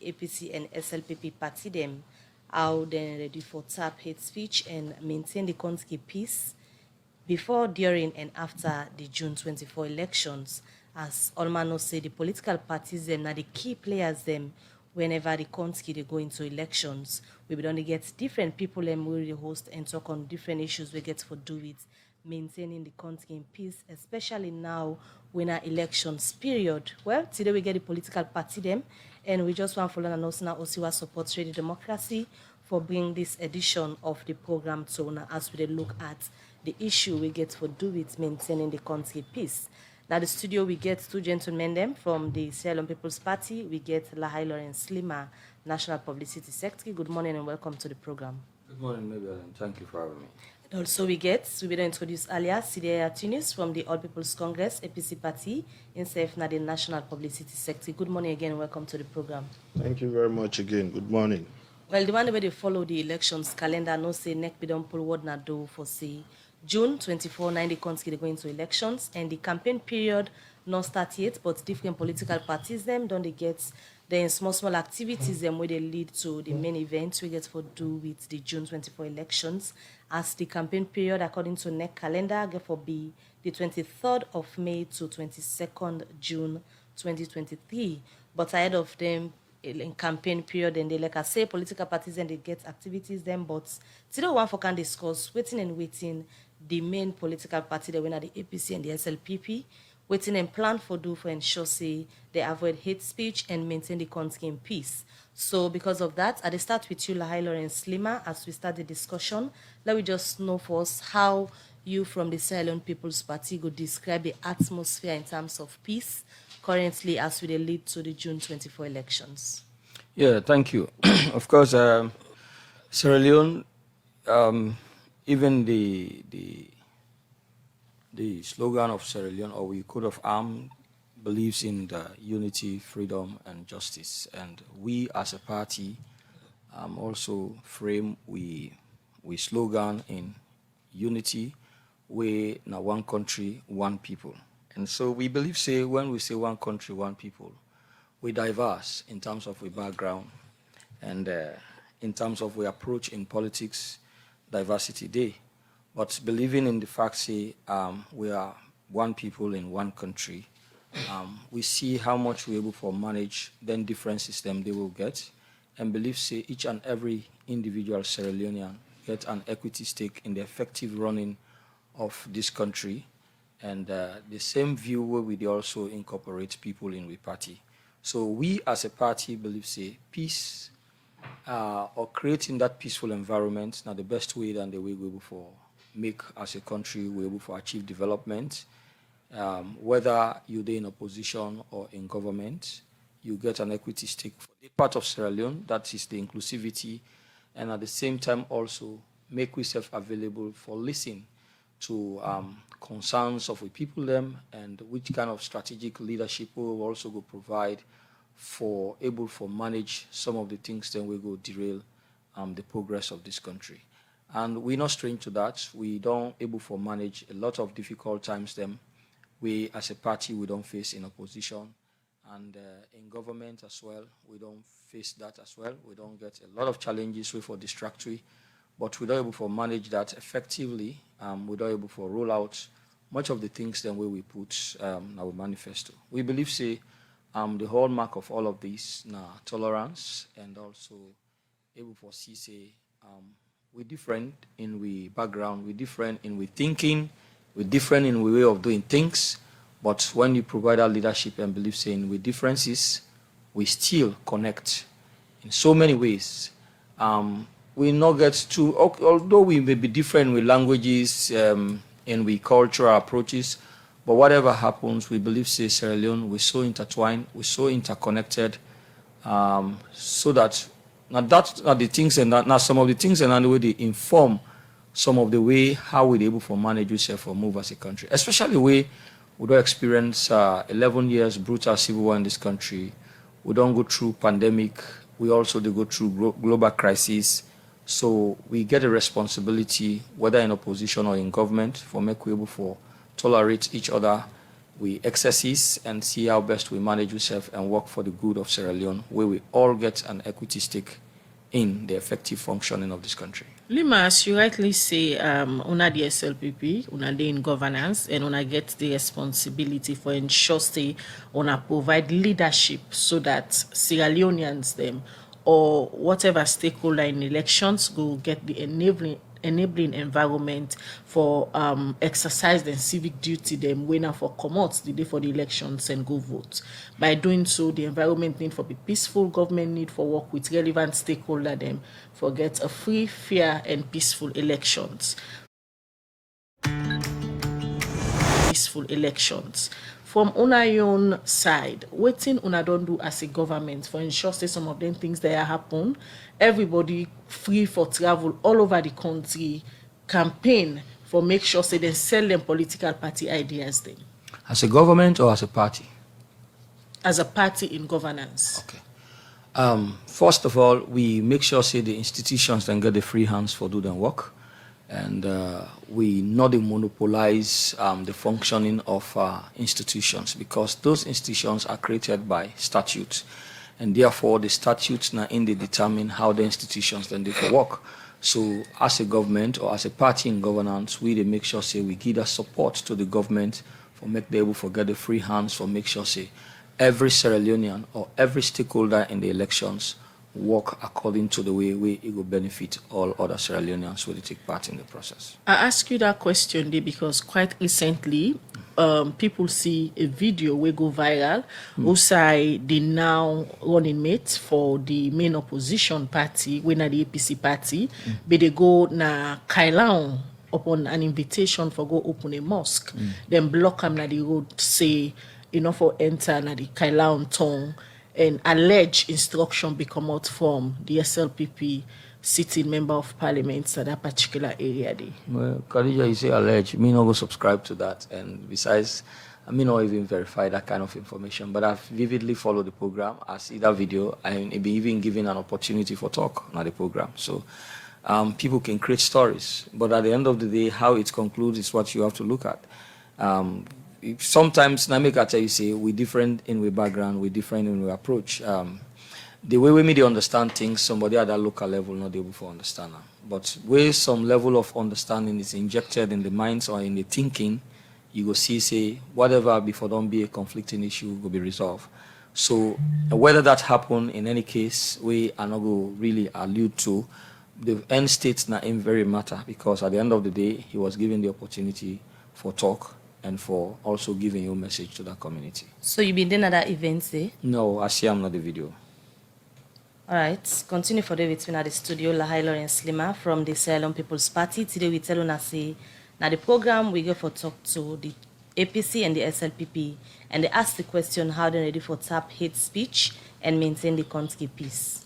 APC and SLPP party them, how they ready for tap hate speech and maintain the country peace before, during, and after the June 24 elections. As Olmano say, the political parties them are the key players them whenever the country they go into elections. We will only get different people and we will host and talk on different issues we get for do with maintaining the country in peace, especially now when our elections period. Well, today we get the political party them, and we just want to follow and also now Osiwa supports Radio Democracy for bringing this edition of the program to now as we look at the issue we get for do with maintaining the country peace. Now the studio we get two gentlemen them from the Salone People's Party. We get Lahai Leema, National Publicity Secretary. Good morning and welcome to the program. Good morning, Mabel, and thank you for having me. And also we will introduce earlier Sidi Tunis from the All People's Congress, APC Party, in Sefna, the National Publicity Secretary. Good morning again and welcome to the program. Thank you very much again. Good morning. Well, the one way they follow the elections calendar, no say neck be don't pull what na do for say June 24, 90 country they go into elections, and the campaign period not start yet, but different political parties them don't they get then small activities them where they lead to the main events we get for do with the June 24 elections. As the campaign period according to NEC calendar get for be the 23rd of May to 22nd June 2023. But ahead of them in campaign period, and they like I say political parties and they get activities them, but still one for can discuss waiting the main political party they win at the APC and the SLPP, waiting and plan for do for ensure say they avoid hate speech and maintain the country in peace. So because of that, I start with you, Lahai Leema, as we start the discussion. Let me just know for us how you from the Salone People's Party would describe the atmosphere in terms of peace currently as we lead to the June 24 elections. Yeah, thank you. Of course, Sierra Leone, even the slogan of Sierra Leone, or we could have armed, believes in the unity, freedom, and justice. And we as a party also frame we slogan in unity, we now one country, one people. And so we believe, say, when we say one country, one people, we diverse in terms of our background and in terms of our approach in politics, diversity day. But believing in the fact, say, we are one people in one country, we see how much we're able to manage then different systems they will get, and believe, say, each and every individual Sierra Leonean get an equity stake in the effective running of this country. And the same view where we also incorporate people in the party. So we as a party believe, say, peace or creating that peaceful environment now the best way than the way we're able to make as a country, we're able to achieve development. Whether you're in opposition or in government, you get an equity stake for the part of Sierra Leone, that is the inclusivity, and at the same time also make yourself available for listening to concerns of the people them, and which kind of strategic leadership we will also go provide for able for manage some of the things then we go derail the progress of this country. And we're not strange to that. We don't able for manage a lot of difficult times them. We as a party we don't face in opposition, and in government as well we don't face that as well. We don't get a lot of challenges for distractory. But we're not able to manage that effectively. We're not able to roll out much of the things then where we put our manifesto. We believe, say, the hallmark of all of this now tolerance, and also able to see, say, we're different in we background, we're different in we thinking, we're different in we way of doing things. But when you provide our leadership and believe, say, in we differences, we still connect in so many ways. We not get to, although we may be different with languages and with cultural approaches, but whatever happens, we believe, say, Sierra Leone, we're so intertwined, we're so interconnected, so that now that are the things, and now some of the things and the way they inform some of the way how we're able to manage yourself or move as a country, especially we don't experience 11 years brutal civil war in this country. We don't go through pandemic. We also do go through global crisis. So we get a responsibility, whether in opposition or in government, for make we able for tolerate each other we exercise and see how best we manage ourselves and work for the good of Sierra Leone, where we all get an equity stake in the effective functioning of this country. Leema, as you rightly say, una the SLPP, una dey in governance, and una get the responsibility for ensure say una provide leadership so that Sierra Leoneans them or whatever stakeholder in elections go get the enabling environment for exercise their civic duty them when for comot the day for the elections and go vote. By doing so, the environment need for be peaceful, government need for work with relevant stakeholder them for get a free, fair and peaceful elections. Peaceful elections. From una own side, wetin una don do as a government for ensure say some of them things that happen, everybody free for travel all over the country, campaign for make sure say they sell them political party ideas then. As a government or as a party? As a party in governance. Okay. First of all, we make sure say the institutions then get the free hands for do their work. And we not monopolize the functioning of institutions, because those institutions are created by statutes, and therefore the statutes now in they determine how the institutions then they work. So as a government or as a party in governance, we they make sure say we give that support to the government for make them able to get the free hands for make sure say every Sierra Leonean or every stakeholder in the elections work according to the way it will benefit all other Sierra Leoneans who will take part in the process. I ask you that question there because quite recently, people see a video will go viral who say they now running mate for the main opposition party, when at the APC party, but they go na Kailaon upon an invitation for go open a mosque, then block them na the road, say for enter na the Kailaon tongue. And alleged instruction be come out from the SLPP sitting member of parliament at that particular area day. Well, Khadija, you say alleged. Me not go subscribe to that. And besides, I may not even verify that kind of information. But I've vividly followed the program. I see that video. And be even given an opportunity for talk on the program. So people can create stories. But at the end of the day, how it concludes is what you have to look at. Sometimes, Namika you say, we're different in our background, we're different in our approach. The way we understand things, somebody at that local level not able to understand them. But where some level of understanding is injected in the minds or in the thinking, you go see, say, whatever before don't be a conflicting issue will be resolved. So whether that happen in any case, we are not going to really allude to. The end states not in very matter, because at the end of the day, he was given the opportunity for talk and for also giving your message to that community. So you been there at that event, eh? No, I see I'm not the video. All right, continue for the between at the studio, Lahai Lawrence Leema from the Salone People's Party. Today we tell you say, now the program we go for talk to the APC and the SLPP, and they ask the question how they're ready for tap hate speech and maintain the country peace.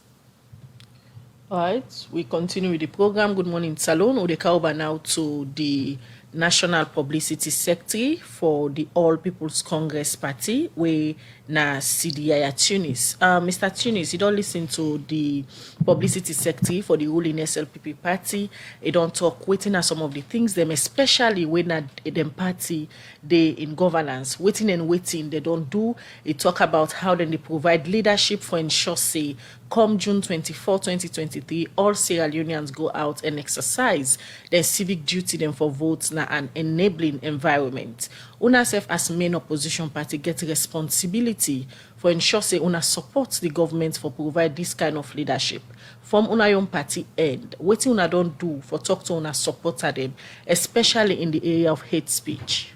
All right, we continue with the program. Good morning, Salone. We come over now to the National Publicity Secretary for the All People's Congress Party, where na Sidi Yaya Tunis. Mr. Tunis, you don't listen to the Publicity Secretary for the ruling SLPP party. You don't talk waiting at some of the things them, especially when them party they in governance, waiting and waiting they don't do. They talk about how then they provide leadership for ensure say come June 24, 2023, all Sierra Leoneans go out and exercise their civic duty them for votes na an enabling environment. Una self as main opposition party get responsibility for ensure say una support the government for provide this kind of leadership. From una own party end, wetin una don't do for talk to una supporter them, especially in the area of hate speech.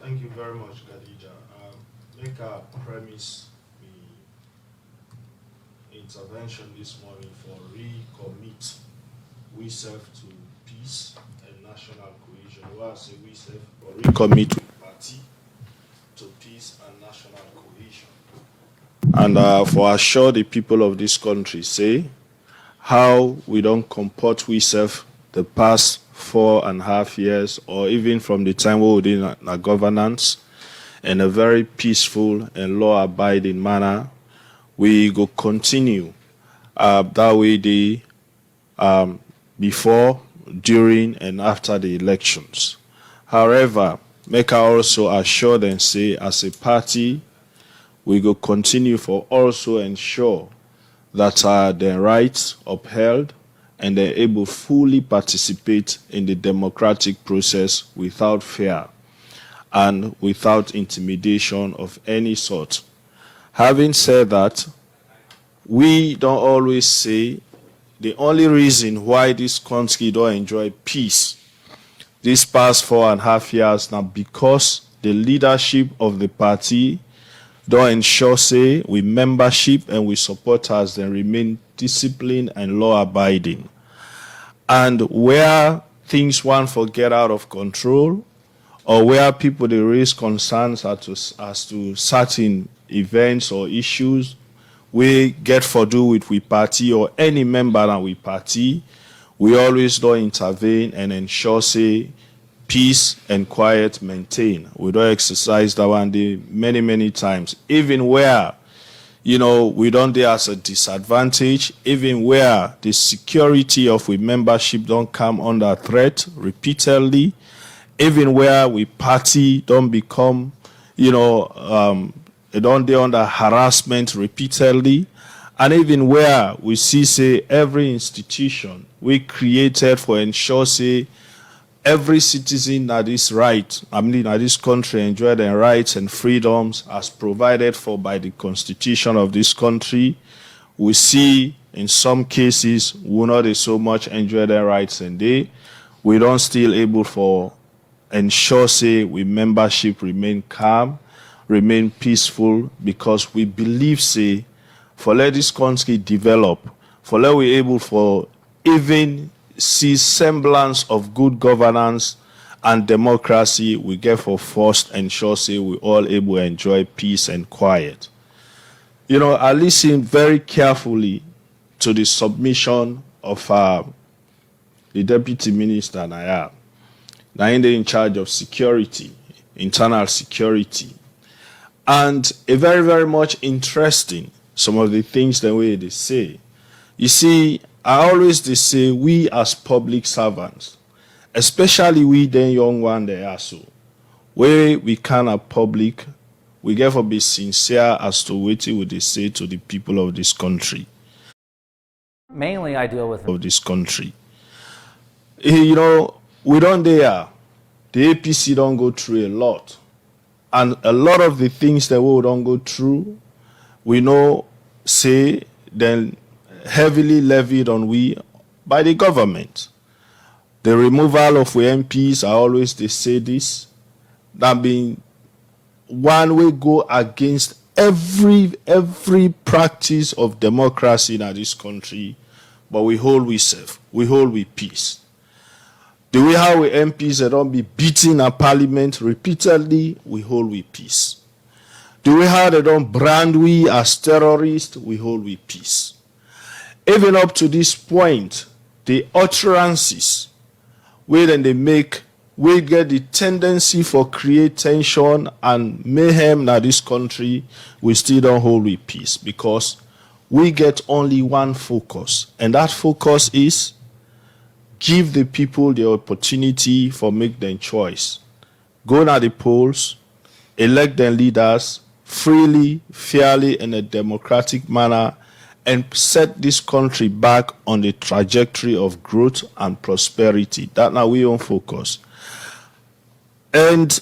Thank you very much, Khadija. Make a premise the intervention this morning for recommit we serve to peace and national cohesion. Well, I say we serve for recommit party to peace and national cohesion. And for assure the people of this country, say how we don't comport we serve the past 4.5 years, or even from the time we were in a governance, in a very peaceful and law-abiding manner, we go continue that way the before, during, and after the elections. However, make I also assure them, say, as a party, we go continue for also ensure that their rights upheld and they're able fully participate in the democratic process without fear and without intimidation of any sort. Having said that, we don't always say the only reason why this country don't enjoy peace these past 4.5 years now because the leadership of the party don't ensure, say, we membership and we supporters then remain disciplined and law-abiding. And where things want to get out of control, or where people they raise concerns as to certain events or issues, we get for do with we party or any member and we party, we always don't intervene and ensure, say, peace and quiet maintain. We don't exercise that one day many times, even where, we don't there as a disadvantage, even where the security of we membership don't come under threat repeatedly, even where we party don't become, it don't there under harassment repeatedly, and even where we see, say, every institution we created for ensure, say, every citizen that is right, that this country enjoy their rights and freedoms as provided for by the constitution of this country. We see in some cases we not so much enjoy their rights and we don't still able for ensure, say, we membership remain calm, remain peaceful, because we believe, say, for let this country develop, for let we able for even see semblance of good governance and democracy, we get for first ensure, say, we all able to enjoy peace and quiet. I listen very carefully to the submission of the Deputy Minister, Yaya. Now in charge of security, internal security. And a very much interesting, some of the things the way they say. You see, I always say we as public servants, especially we the young one they are so, where we can a public, we get to be sincere as to what they say to the people of this country. Mainly I deal with of this country. We don't there. The APC don't go through a lot. And a lot of the things that we don't go through, we know, say, then heavily levied on we by the government. The removal of we MPs, I always they say this, that being one way go against every practice of democracy in this country, but we hold we safe, we hold we peace. The way how we MPs that don't be beaten at parliament repeatedly, we hold we peace. The way how they don't brand we as terrorists, we hold we peace. Even up to this point, the utterances where then they make, we get the tendency for create tension and mayhem in this country, we still don't hold with peace because we get only one focus, and that focus is give the people the opportunity for make their choice. Go to the polls, elect their leaders freely, fairly, in a democratic manner, and set this country back on the trajectory of growth and prosperity. That now we on focus. And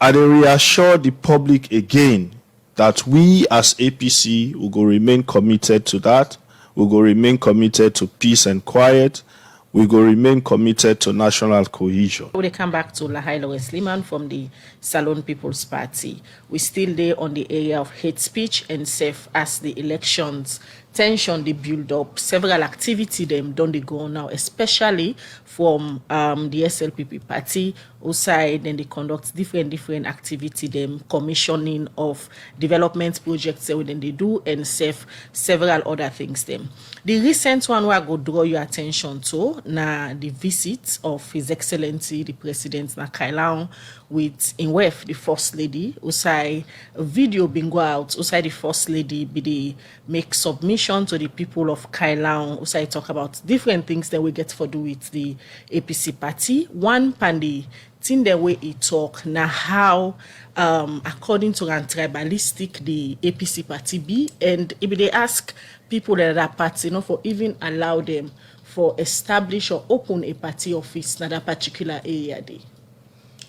I reassure the public again that we as APC will go remain committed to that. We will remain committed to peace and quiet. We will remain committed to national cohesion. We come back to Lahai Leema from the Salone People's Party. We still there on the area of hate speech and safe as the elections tension they build up. Several activity them don't they go on now, especially from the SLPP party outside, then they conduct different activity them, commissioning of development projects within they do, and several other things them. The recent one where I go draw your attention to na the visit of His Excellency the President na Kailaon, with in wife, the first lady, usai a video being go out, usai the first lady be the make submission to the people of Kailang, usai talk about different things that we get for do with the APC party. One pandi thing the way he talk now how according to an tribalistic the APC party be, and if they ask people that are party, for even allow them for establish or open a party office in that particular area day.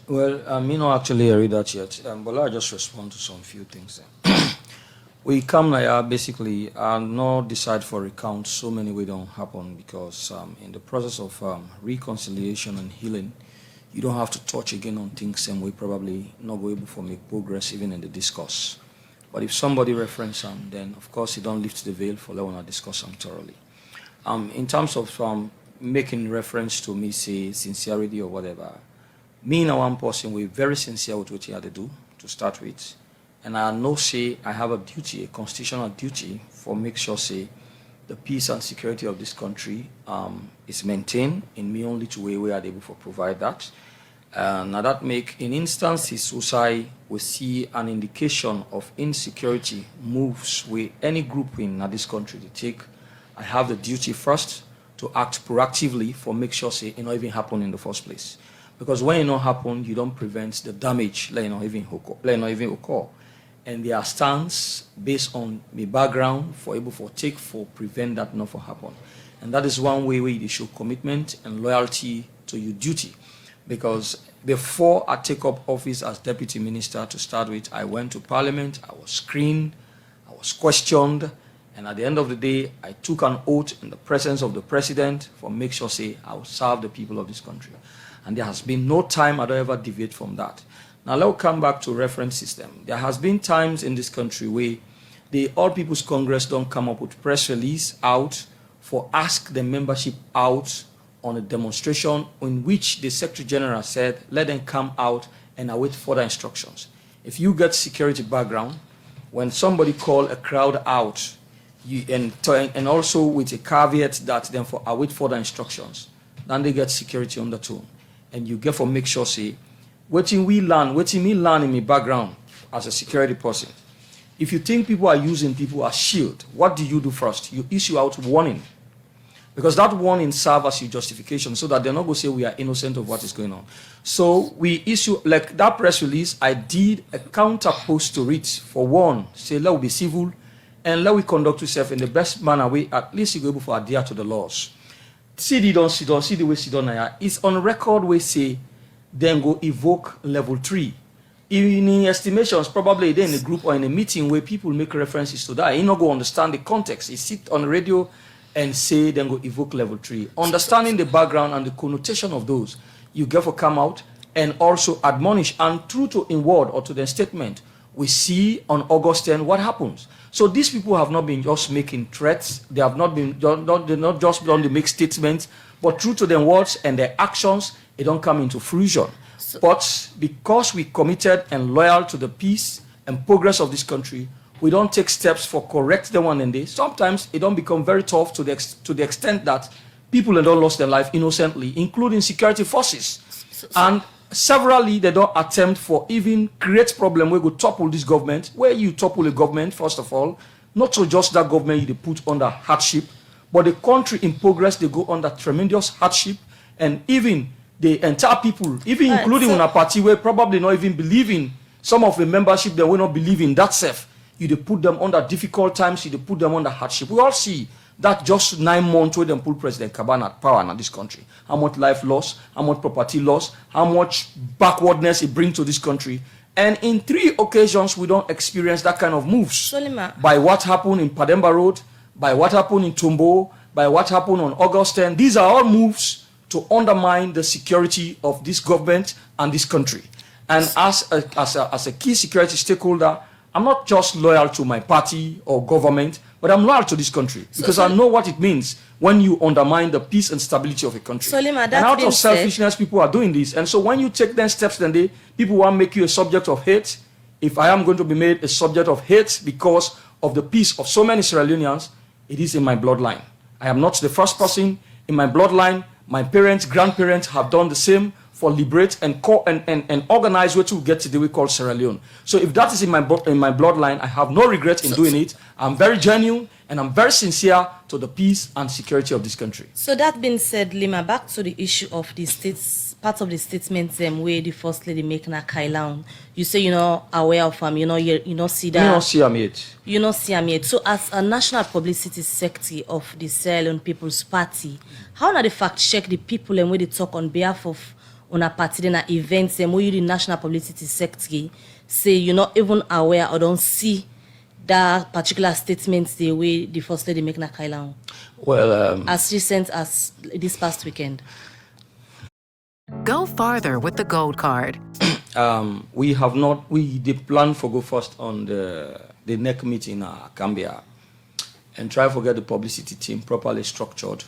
Well, me not actually read that yet, but I'll just respond to some few things. We come here basically and not decide for recount so many way don't happen because in the process of reconciliation and healing, you don't have to touch again on things and we probably not go able to make progress even in the discourse. But if somebody reference them, then of course you don't lift the veil for letting us discuss them thoroughly. In terms of making reference to me say sincerity or whatever, me and one person, we're very sincere with what you had to do to start with. And I know say I have a duty, a constitutional duty for make sure say the peace and security of this country is maintained in me only to way we are able to provide that. Now that make in instances we see an indication of insecurity moves with any group in this country to take. I have the duty first to act proactively for make sure say it not even happen in the first place. Because when it not happen, you don't prevent the damage let it not even occur. And their stance based on the background for able for take for prevent that not for happen. And that is one way where they show commitment and loyalty to your duty. Because before I take up office as deputy minister to start with, I went to parliament, I was screened, I was questioned, and at the end of the day, I took an oath in the presence of the president for make sure say I will serve the people of this country. And there has been no time I don't ever deviate from that. Now let's come back to reference system. There has been times in this country where the All People's Congress don't come up with press release out for ask the membership out on a demonstration in which the Secretary General said, let them come out and await further instructions. If you get security background, when somebody call a crowd out, and also with a caveat that then for await further instructions, then they get security undertone. And you get for make sure say, what me learn in my background as a security person. If you think people are using people as shield, what do you do first? You issue out warning. Because that warning serves as your justification so that they're not going to say we are innocent of what is going on. So we issue, like that press release, I did a counter post to it for one, say let we be civil and let we conduct ourselves in the best manner way, at least you go able to adhere to the laws. Sidi don't sit down, Sidi way sit down here. It's on record we say, then go evoke level 3. In estimations, probably then in a group or in a meeting where people make references to that, you not go understand the context. You sit on the radio and say, then go evoke level 3. Understanding the background and the connotation of those, you get to come out and also admonish. And true to in word or to the statement, we see on August 10 what happens. So these people have not been just making threats. They have not been, they're not just done to make statements, but true to their words and their actions, it don't come into fruition. But because we committed and loyal to the peace and progress of this country, we don't take steps for correct the one and they. Sometimes it don't become very tough to the extent that people don't lost their life innocently, including security forces. And severally, they don't attempt for even create problem where you topple this government, where you topple a government, first of all, not so just that government you put under hardship, but the country in progress, they go under tremendous hardship, and even the entire people, even including in a party where probably not even believing, some of the membership, they will not believe in that self. You they put them under difficult times, you they put them under hardship. We all see that just 9 months where they put President Kaban at power in this country. How much life loss, how much property loss, how much backwardness it brings to this country. And in 3 occasions, we don't experience that kind of moves. Solima. By what happened in Pademba Road, by what happened in Tumbo, by what happened on August 10. These are all moves to undermine the security of this government and this country. And as a key security stakeholder, I'm not just loyal to my party or government, but I'm loyal to this country because I know what it means when you undermine the peace and stability of a country. Solima, and out of selfishness, people are doing this. And so when you take them steps, then people want to make you a subject of hate. If I am going to be made a subject of hate because of the peace of so many Sierra Leoneans, it is in my bloodline. I am not the first person in my bloodline. My parents, grandparents have done the same for liberate and organize what to get to the we call Sierra Leone. So if that is in my bloodline, I have no regret in doing it. I'm very genuine and I'm very sincere to the peace and security of this country. So that being said, Leema, back to the issue of the states, part of the statements where the First Lady make na Kailan. You say you're not aware of him, you know see that. You don't see him yet. You don't see him yet. So as a national publicity secretary of the Sierra Leone People's Party, how na the fact check the people and where they talk on behalf of on a party then events and where you the national publicity secretary say you're not even aware or don't see that particular statements the way the First Lady make na Kailan? Well, as recent as this past weekend. Go farther with the Gold Card. We did plan for go first on the NEC meeting in Gambia and try to get the publicity team properly structured,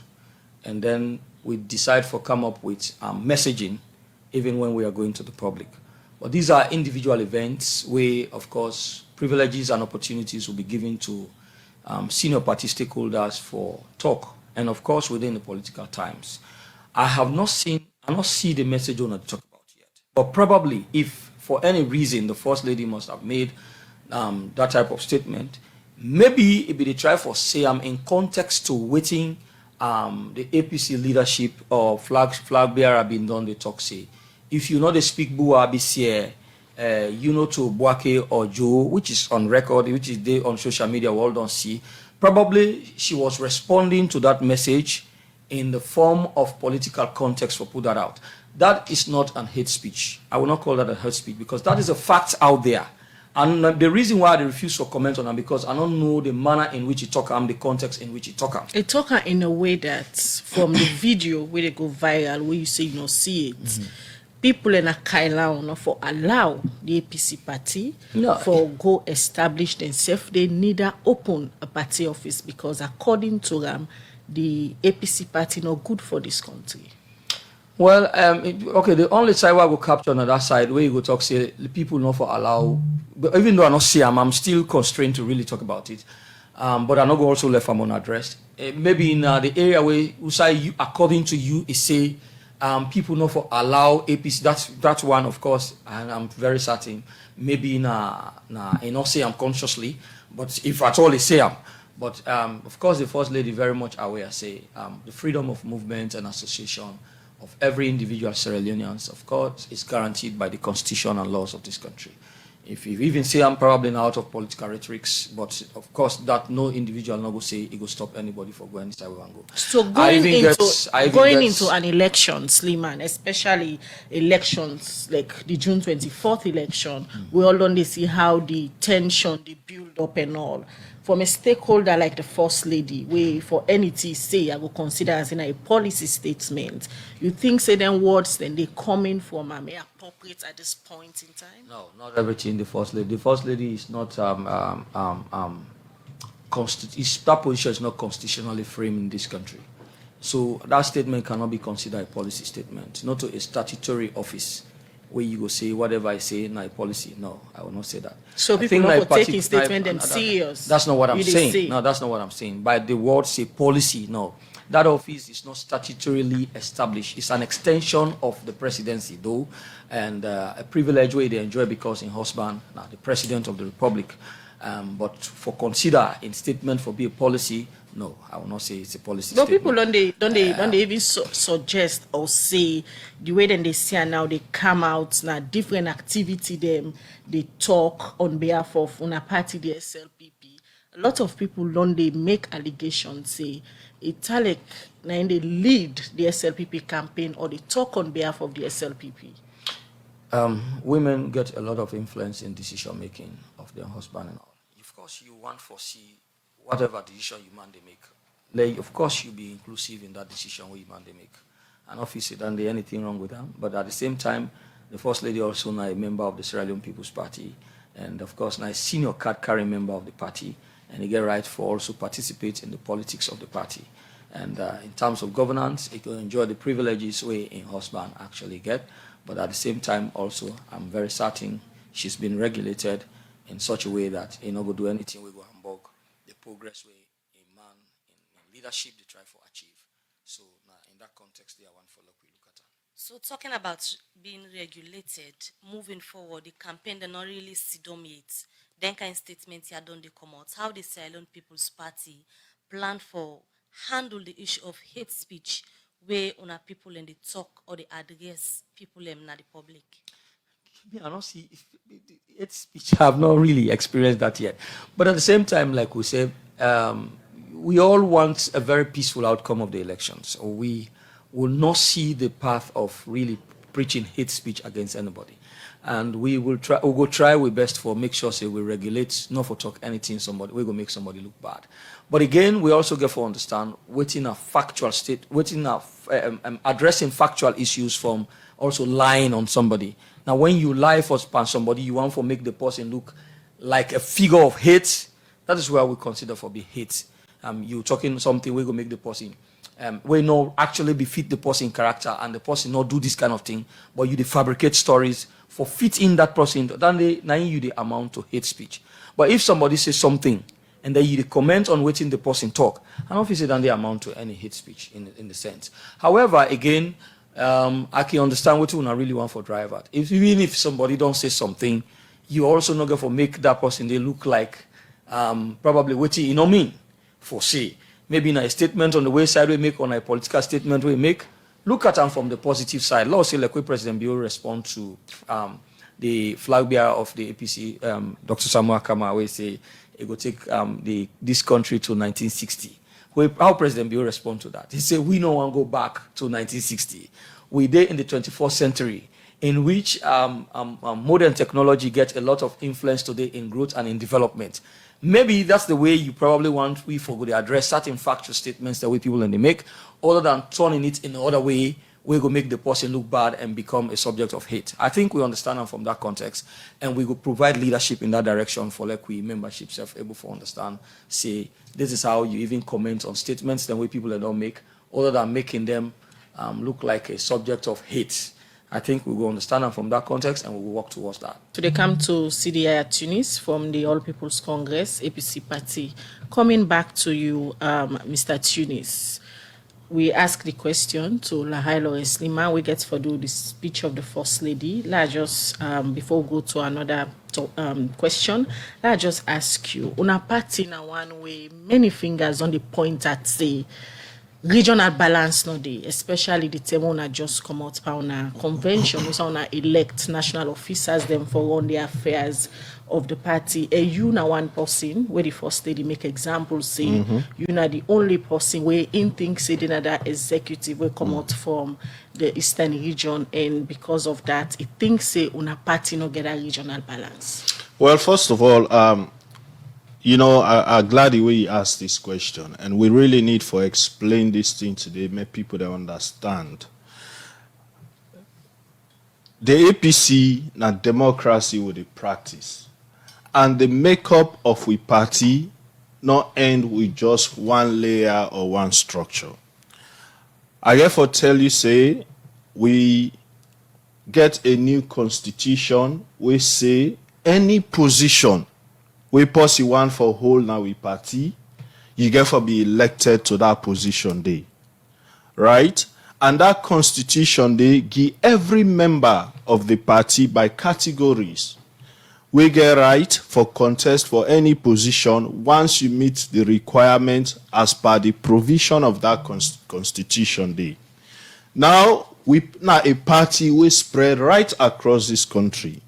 and then we decide for come up with messaging even when we are going to the public. But these are individual events where, of course, privileges and opportunities will be given to senior party stakeholders for talk, and of course within the political times. I not see the message on to talk about yet. But probably if for any reason the First Lady must have made that type of statement, maybe it be the try for say I'm in context to waiting the APC leadership or flag bearer been done the talk say. If you know they speak Bua BC, you know to Boake or Joe, which is on record, which is there on social media, we all don't see. Probably she was responding to that message in the form of political context for put that out. That is not an hate speech. I will not call that a hate speech because that is a fact out there. And the reason why I refuse to comment on them because I don't know the manner in which he talk the context in which he talk It talk in a way that from the video where they go viral, where you say you don't see it, people in a Kailan for allow the APC party for go establish themselves. They neither open a party office because according to them, the APC party not good for this country. Well, okay, the only side where I go capture on that side where you go talk say the people not for allow, but even though I not see them, I'm still constrained to really talk about it. But I not go also left them unaddressed. Maybe in the area where you say you, according to you, is say people not for allow APC. That's one, of course, and I'm very certain. Maybe you not say I'm consciously, but if at all, they say I'm. But of course, the First Lady very much aware say the freedom of movement and association of every individual Sierra Leoneans, of course, is guaranteed by the constitution and laws of this country. If you even say I'm probably not out of political rhetorics, but of course that no individual not go say it will stop anybody from going inside we go. So going into an election, Leema, especially elections like the June 24th election, we all only see how the tension, the build up and all. From a stakeholder like the First Lady, where for anything say I will consider as in a policy statement, you think say them words then they coming from appropriate at this point in time? No, not everything the First Lady. The First Lady is not that position is not constitutionally framed in this country. So that statement cannot be considered a policy statement, not to a statutory office where you go say whatever I say in my policy. No, I will not say that. So people not taking statement them serious. That's not what I'm saying. No, that's not what I'm saying. By the word say policy, no. That office is not statutorily established. It's an extension of the presidency, though, and a privilege where they enjoy because in husband, now the president of the republic. But for consider in statement for be a policy, no, I will not say it's a policy but statement. People don't they even suggest or say the way that they see now they come out now different activity them they talk on behalf of una party the SLPP. A lot of people don't they make allegations say Italic now they lead the SLPP campaign or they talk on behalf of the SLPP. Women get a lot of influence in decision making of their husband and all. Of course, you want to foresee whatever decision you man they make. Like, of course, you be inclusive in that decision where you man they make. And obviously, don't there anything wrong with them. But at the same time, the First Lady also now a member of the Sierra Leone People's Party, and of course now a senior card-carrying member of the party, and he get right for also participate in the politics of the party. And in terms of governance, he can enjoy the privileges where a husband actually get. But at the same time, also, I'm very certain she's been regulated in such a way that he not go do anything we go hamburg the progress way a man in leadership they try to achieve. So now in that context, they are one for look we look at. So talking about being regulated, moving forward, the campaign did not really sit on it. Then kind statement here don't they come out. How the Salone People's Party plan for handle the issue of hate speech where on a people in the talk or the address people in the public. Me, I don't see hate speech. I have not really experienced that yet. But at the same time, like we said, we all want a very peaceful outcome of the elections. We will not see the path of really preaching hate speech against anybody. And we will try our best for make sure say we regulate, not for talk anything somebody, we go make somebody look bad. But again, we also get to understand within a factual state, within a addressing factual issues from also lying on somebody. Now, when you lie for somebody, you want to make the person look like a figure of hate. That is where we consider for be hate. You talking something, we go make the person we know actually befit the person character and the person not do this kind of thing, but you they fabricate stories for fit in that person, then now you the amount to hate speech. But if somebody says something and then you comment on waiting the person talk, I don't feel then they amount to any hate speech in the sense. However, again, I can understand what you really want for drive at. Even if somebody don't say something, you also not going to make that person they look like probably what you know mean for say. Maybe in a statement on the way side we make, on a political statement we make, look at them from the positive side. Let's say like we President Bill respond to the flag bearer of the APC, Dr. Samuel Kama, we say it will take this country to 1960. How President Bill respond to that? He said, we no want to go back to 1960. We there in the 24th century, in which modern technology gets a lot of influence today in growth and in development. Maybe that's the way you probably want we for to address certain factual statements that way people and they make, other than turning it in another way, we go make the person look bad and become a subject of hate. I think we understand them from that context, and we will provide leadership in that direction for like we membership self able to understand, say, this is how you even comment on statements the way people that don't make, other than making them look like a subject of hate. I think we will understand them from that context and we will work towards that. So they come to Sidi Yaya Tunis from the All People's Congress, APC party. Coming back to you, Mr. Tunis, we ask the question to Lahai Leema. We get to do the speech of the First Lady. Let's just, before we go to another question, let's just ask you, on a party in one way, many fingers on the point at say, regional balance no dey, especially the time when just come out on a convention, we saw elect national officers them for run the affairs of the party. And you na one person where the First Lady make examples say you na the only person where in think say another executive will come out from the Eastern region, and because of that, it thinks say una party no get a regional balance. Well, first of all, you know, I'm glad the way you asked this question, and we really need to explain this thing today, make people that understand. The APC na democracy with the practice, and the makeup of we party not end with just one layer or one structure. I therefore tell you, say, we get a new constitution, we say any position we post one for whole now we party, you get to be elected to that position day. Right? And that constitution day give every member of the party by categories. We get right for contest for any position once you meet the requirement as per the provision of that constitution day. Now a party we spread right across this country.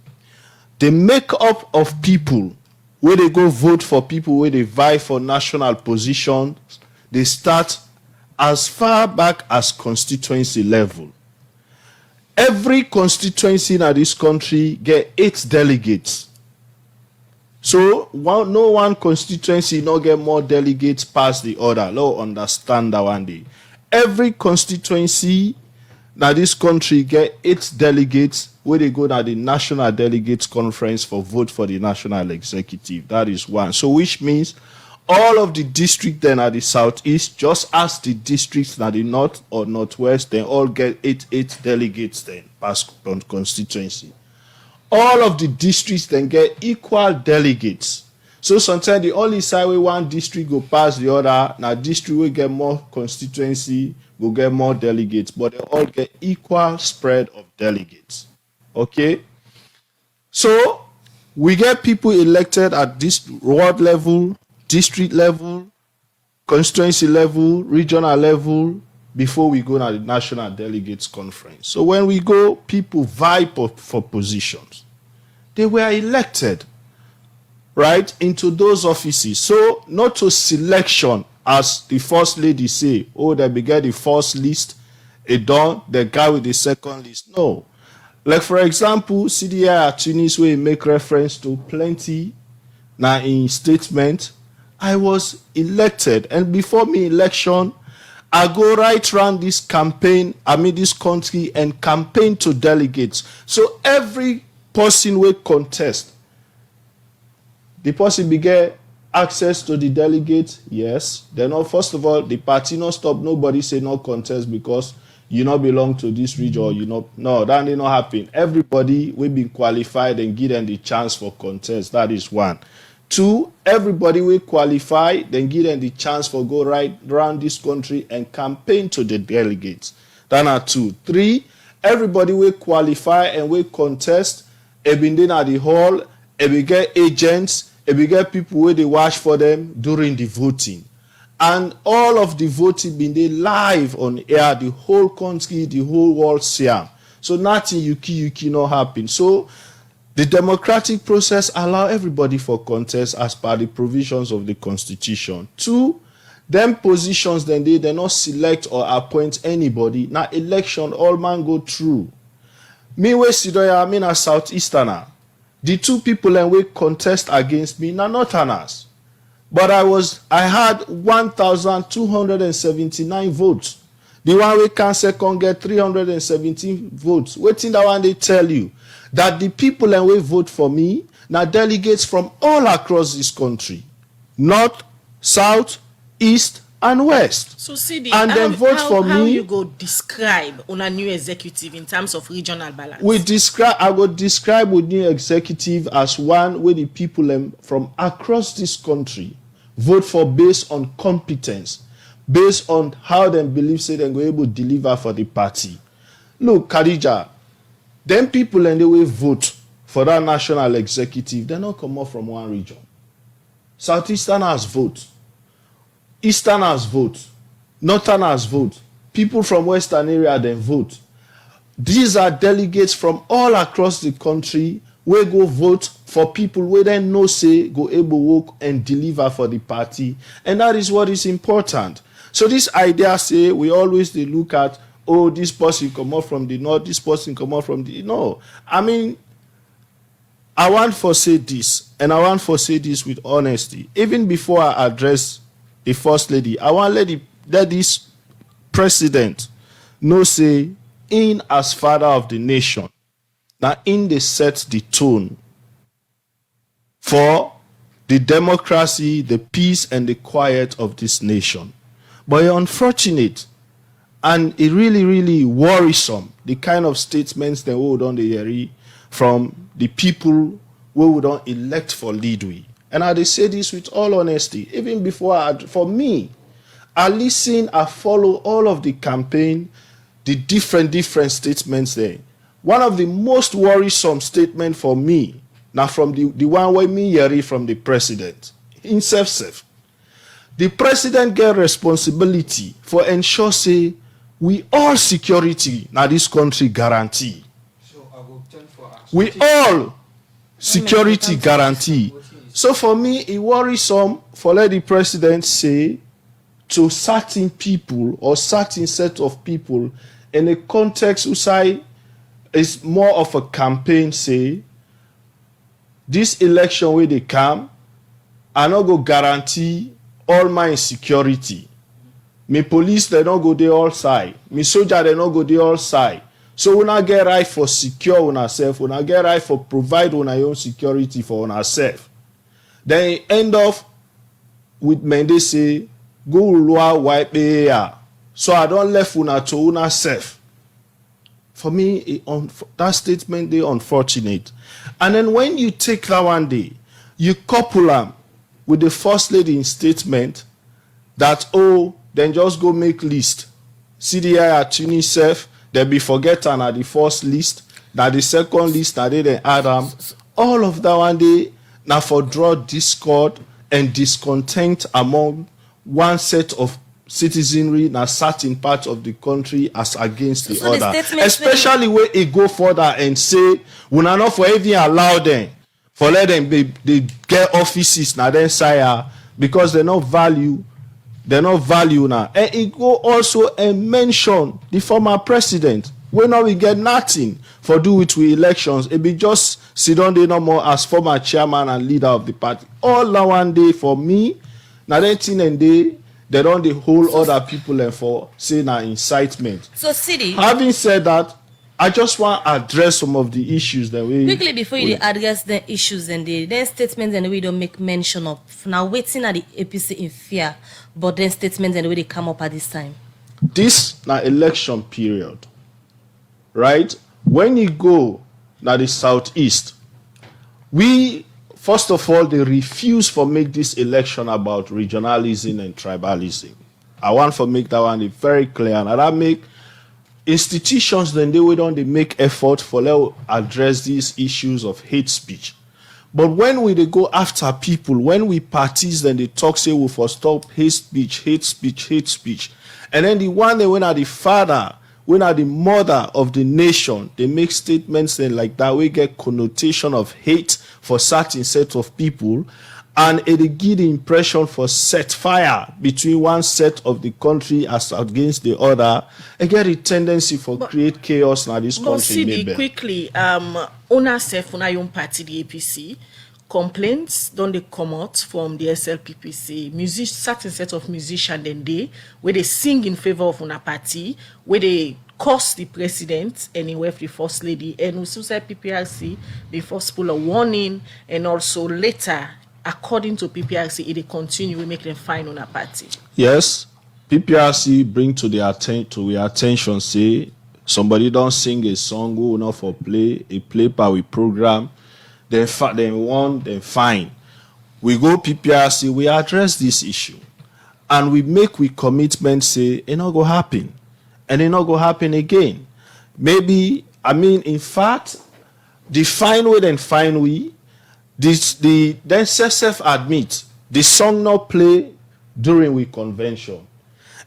The makeup of people where they go vote for people, where they vie for national positions, they start as far back as constituency level. Every constituency in this country get 8 delegates. So no one constituency not get more delegates past the other. Let's understand that one day. Every constituency in this country get 8 delegates where they go to the National Delegates Conference for vote for the National Executive. That is one. So which means all of the districts then at the southeast, just as the districts at the north or northwest, they all get 8 delegates then past constituency. All of the districts then get equal delegates. So sometimes the only side where one district go pass the other, now district will get more constituency, will get more delegates, but they all get equal spread of delegates. Okay? So we get people elected at this ward level, district level, constituency level, regional level, before we go to the National Delegates Conference. So when we go, people vie for positions. They were elected, right, into those offices. So not to selection, as the first lady say, oh, they began the first list, done, the guy with the second list. No. Like, for example, Sidi Yaya Tunis, where he make reference to plenty now in statement, I was elected. And before me election, I go right around this campaign, this country, and campaign to delegates. So every person will contest. The person be get access to the delegates, yes. Then, first of all, the party not stop, nobody say no contest because you not belong to this region or you not. No, that did not happen. Everybody will be qualified and give them the chance for contest. That is one. Two, everybody will qualify, then give them the chance for go right around this country and campaign to the delegates. That are two. Three, everybody will qualify and will contest. It been then at the hall, it will get agents, it will get people where they watch for them during the voting. And all of the voting been there live on air, the whole country, the whole world see them. So nothing yuki not happen. So the democratic process allow everybody for contest as per the provisions of the Constitution. Two, them positions then they not select or appoint anybody. Now election, all man go through. Me we Sidoya, I mean a Southeasterner. The two people and we contest against me, now northerners. But I had 1,279 votes. The one we can second get 317 votes. Waiting that one they tell you that the people and we vote for me now delegates from all across this country, north, south, east, and west. So Sidi, and then vote for me. How you go describe on a new executive in terms of regional balance? I would describe with new executive as one where the people from across this country vote for based on competence, based on how they believe say they go able to deliver for the party. Look, Khadija, them people and they will vote for that national executive, they not come up from one region. Southeasterners vote, Easterners vote, Northerners vote, people from Western area then vote. These are delegates from all across the country where go vote for people where they know say go able work and deliver for the party. And that is what is important. So this idea say we always they look at, oh, this person come up from the north, this person come up from the... No. I mean, I want to say this, and I want to say this with honesty. Even before I address the First Lady, I want to let this president know say, in as father of the nation, now in they set the tone for the democracy, the peace, and the quiet of this nation. But it's unfortunate and it really, really worrisome, the kind of statements that we would on the hear from the people we would not elect for lead we. And I say this with all honesty. Even before, for me, I listen, I follow all of the campaign, the different statements there. One of the most worrisome statement for me, now from the one where me hear from the president, himself. The president get responsibility for ensure say we all security now this country guarantee. So I will tell for we all security guarantee. So for me, it worrisome for let the president say to certain people or certain set of people in a context who say is more of a campaign, say this election where they come, I not go guarantee all my security. Me police, they don't go there all side. Me soldier, they don't go there all side. So we not get right for secure on ourselves. We not get right for provide on our own security for on ourselves. Then it end off with men they say, go loa wipe ya. So I don't left una to una self. For me, that statement they unfortunate. And then when you take that one day, you couple them with the First Lady in statement that, then just go make list. Sidi Yaya Tunis self, they be forgetting at the first list, that the second list, that they add them. All of that one day, now for draw discord and discontent among one set of citizenry in a certain part of the country as against the other. Especially when it go further and say, we are not for even allow them, for let them they get offices now then sire, because they not value now. And it go also and mention the former president. When now we get nothing for do with elections. It be just sit down there no more as former chairman and leader of the party. All that one day for me, now then thing and day, they don't the whole other people and for saying an incitement. So Sidi, having said that, I just want to address some of the issues that we quickly before you address the issues and the statements and the way don't make mention of now waiting at the APC in fear, but then statements and the way they come up at this time. This now election period, right? When you go now the southeast, we first of all they refuse for make this election about regionalism and tribalism. I want to make that one very clear, and that make institutions then they make effort for let address these issues of hate speech. But when we they go after people, when we parties then they talk say we for stop hate speech, and then the one they when are the father, when are the mother of the nation, they make statements then like that, we get connotation of hate for certain set of people, and it give the impression for set fire between one set of the country as against the other, and get a tendency for create chaos now this country. Sidi, quickly, una young party, the APC, complaints don't they come out from the SLPP, certain set of musicians then they, where they sing in favor of una party, where they curse the president anywhere the first lady, and we say PPRC the first pull a warning, and also later, according to PPRC, it continue we make them fine on a party. Yes, PPRC bring to the attention say somebody don't sing a song, go not for play per we program, then fine. We go PPRC, we address this issue, and we commitment say it not go happen, and it not go happen again. Maybe in fact, the fine way then fine we. Then self admit the song not play during we convention,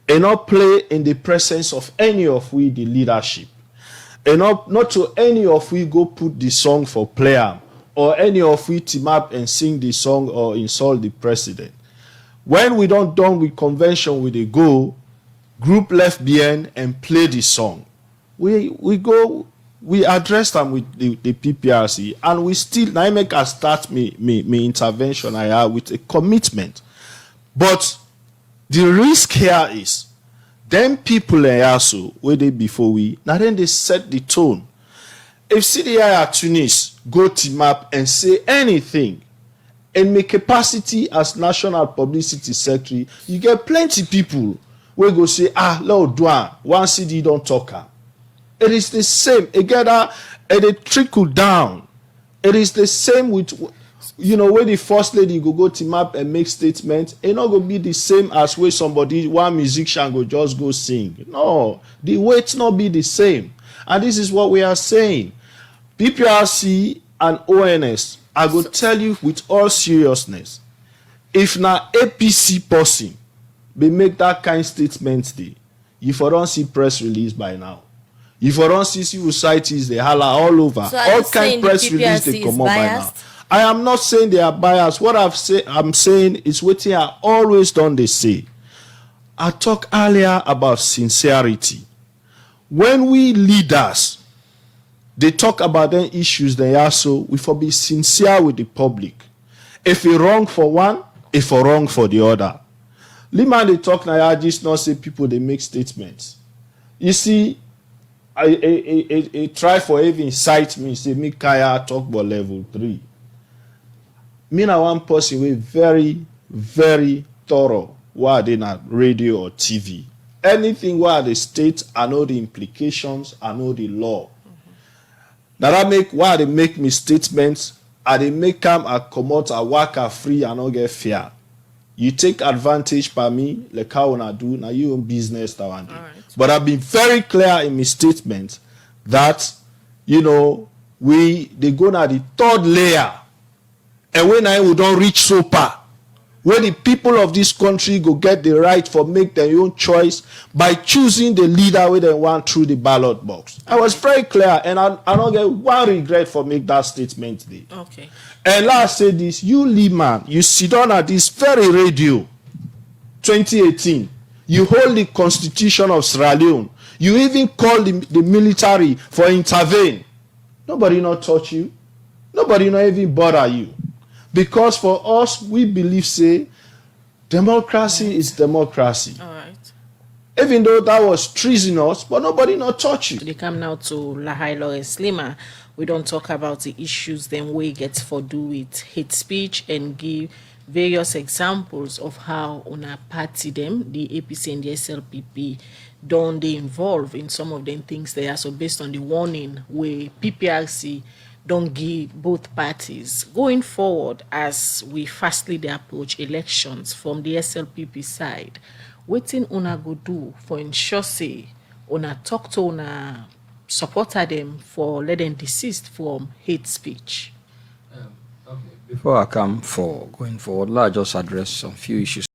and not play in the presence of any of we the leadership, and not to any of we go put the song for player, or any of we team up and sing the song or insult the president. When we don't done with convention, we go group left behind and play the song. We address them with the PPRC, and we still now make us start me intervention with a commitment. But the risk here is them people also where they before we now then they set the tone. If Sidi Yaya Tunis go team up and say anything and make capacity as national publicity secretary, you get plenty people where go say Lord Dwan, one Sidi don't talk. It is the same. Again, it trickle down. It is the same with, when the first lady go team up and make statements, it not going to be the same as where one musician go just go sing. No, the weight not be the same. And this is what we are saying. PPRC and ONS, I will tell you with all seriousness, if now APC person, they make that kind of statement, you for don't see press release by now. If you don't see civil societies, they holler all over. So all kind of press release they come up by now. I am not saying they are biased. What I'm saying is what I always done they say. I talked earlier about sincerity. When we leaders, they talk about them issues, they also we for be sincere with the public. If you wrong for one, if you wrong for the other. Leema they talk now, I just not say people they make statements. You see, I try for even cite me, say me Kaya talk about level 3. Me na one person we very, very thorough while they na radio or TV. Anything where they state, I know the implications, I know the law. Now that make why they make me statements I dey make am I comot I waka free I no get fear. You take advantage by me like how una do na your own business that one day. Right. But I've been very clear in my statement that we they go na the third layer, and when we don't reach so far, where the people of this country go get the right for make their own choice by choosing the leader where they want through the ballot box. I was very clear, and I don't get one regret for make that statement today. Okay. And last say this, you Leema, you sit down at this very radio, 2018, you hold the constitution of Sierra Leone, you even call the military for intervene. Nobody not touch you, nobody not even bother you. Because for us, we believe, say, democracy is democracy. All right. Even though that was treasonous, but nobody not touch you. They come now to Lahai Lawrence Leema. We don't talk about the issues them we get for do with hate speech and give various examples of how on a party them, the APC and the SLPP, don't they involve in some of them things they are. So based on the warning where PPRC don't give both parties going forward as we fastly they approach elections from the SLPP side, waiting una go do for ensure say una talk to una supporter them for let them desist from hate speech. Before I come for going forward, let's just address some few issues.